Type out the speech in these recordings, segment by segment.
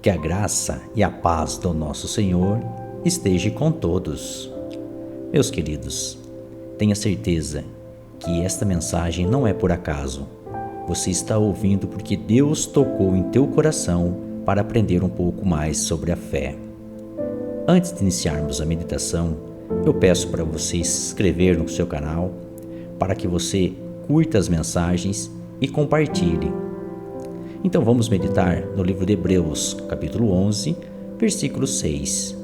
Que a graça e a paz do nosso Senhor esteja com todos. Meus queridos, tenha certeza que esta mensagem não é por acaso. Você está ouvindo porque Deus tocou em teu coração para aprender um pouco mais sobre a fé. Antes de iniciarmos a meditação, eu peço para você se inscrever no seu canal, para que você curta as mensagens e compartilhe. Então vamos meditar no livro de Hebreus, capítulo 11, versículo 6.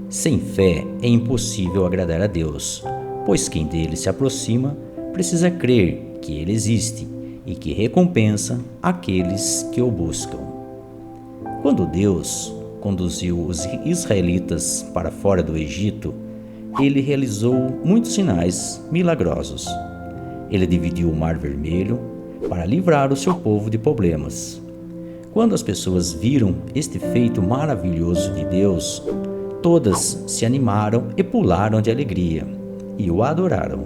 Sem fé é impossível agradar a Deus, pois quem dele se aproxima precisa crer que ele existe e que recompensa aqueles que o buscam. Quando Deus conduziu os israelitas para fora do Egito, ele realizou muitos sinais milagrosos. Ele dividiu o Mar Vermelho para livrar o seu povo de problemas. Quando as pessoas viram este feito maravilhoso de Deus, todas se animaram e pularam de alegria e o adoraram.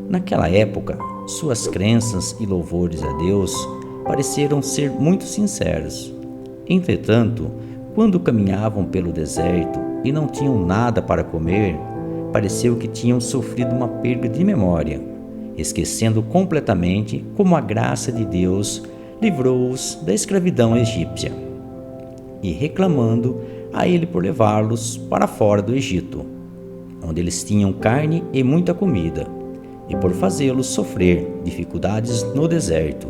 Naquela época, suas crenças e louvores a Deus pareceram ser muito sinceros. Entretanto, quando caminhavam pelo deserto e não tinham nada para comer, pareceu que tinham sofrido uma perda de memória, esquecendo completamente como a graça de Deus livrou-os da escravidão egípcia e reclamando a ele por levá-los para fora do Egito, onde eles tinham carne e muita comida, e por fazê-los sofrer dificuldades no deserto.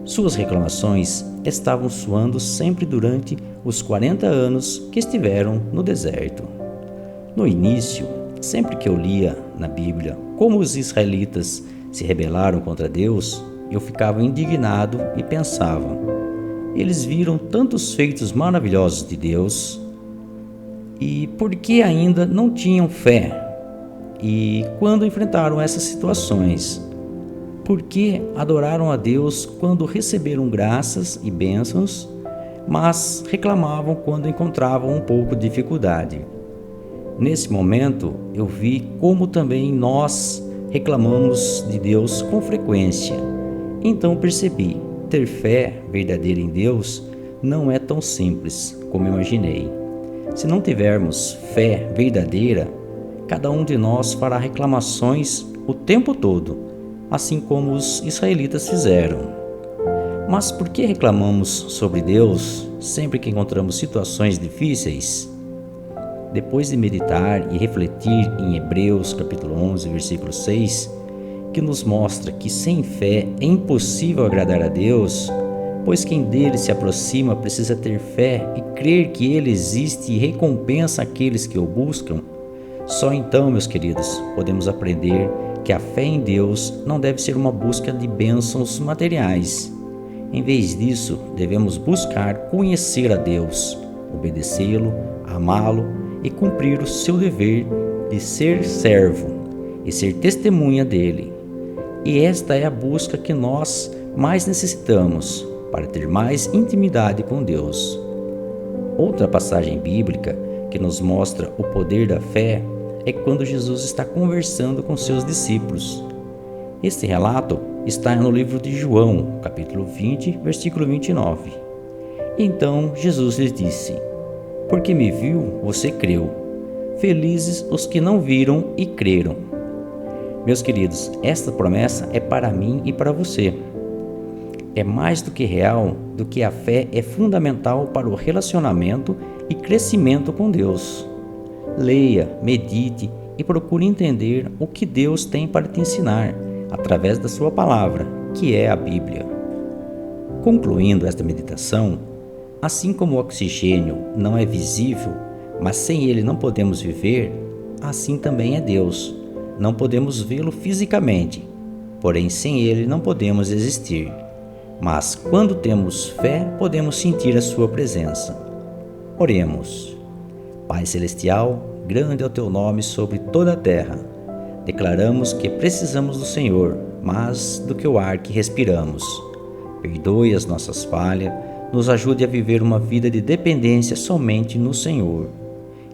Suas reclamações estavam soando sempre durante os 40 anos que estiveram no deserto. No início, sempre que eu lia na Bíblia como os israelitas se rebelaram contra Deus, eu ficava indignado e pensava: eles viram tantos feitos maravilhosos de Deus, e por que ainda não tinham fé? E quando enfrentaram essas situações, por que adoraram a Deus quando receberam graças e bênçãos, mas reclamavam quando encontravam um pouco de dificuldade? Nesse momento, eu vi como também nós reclamamos de Deus com frequência. Então percebi, ter fé verdadeira em Deus não é tão simples como imaginei. Se não tivermos fé verdadeira, cada um de nós fará reclamações o tempo todo, assim como os israelitas fizeram. Mas por que reclamamos sobre Deus sempre que encontramos situações difíceis? Depois de meditar e refletir em Hebreus capítulo 11, versículo 6, que nos mostra que sem fé é impossível agradar a Deus, pois quem dele se aproxima precisa ter fé e crer que ele existe e recompensa aqueles que o buscam, só então, meus queridos, podemos aprender que a fé em Deus não deve ser uma busca de bênçãos materiais. Em vez disso, devemos buscar conhecer a Deus, obedecê-lo, amá-lo e cumprir o seu dever de ser servo e ser testemunha dele. E esta é a busca que nós mais necessitamos para ter mais intimidade com Deus. Outra passagem bíblica que nos mostra o poder da fé é quando Jesus está conversando com seus discípulos. Este relato está no livro de João, capítulo 20, versículo 29. Então Jesus lhes disse: porque me viu, você creu. Felizes os que não viram e creram. Meus queridos, esta promessa é para mim e para você. É mais do que real, do que a fé é fundamental para o relacionamento e crescimento com Deus. Leia, medite e procure entender o que Deus tem para te ensinar através da sua palavra, que é a Bíblia. Concluindo esta meditação, assim como o oxigênio não é visível, mas sem ele não podemos viver, assim também é Deus. Não podemos vê-lo fisicamente, porém sem ele não podemos existir. Mas quando temos fé, podemos sentir a sua presença. Oremos. Pai Celestial, grande é o teu nome sobre toda a terra. Declaramos que precisamos do Senhor, mais do que o ar que respiramos. Perdoe as nossas falhas, nos ajude a viver uma vida de dependência somente no Senhor.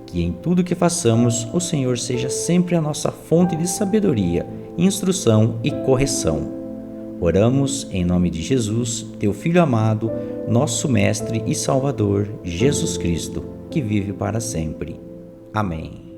Que em tudo que façamos, o Senhor seja sempre a nossa fonte de sabedoria, instrução e correção. Oramos em nome de Jesus, teu Filho amado, nosso Mestre e Salvador, Jesus Cristo, que vive para sempre. Amém.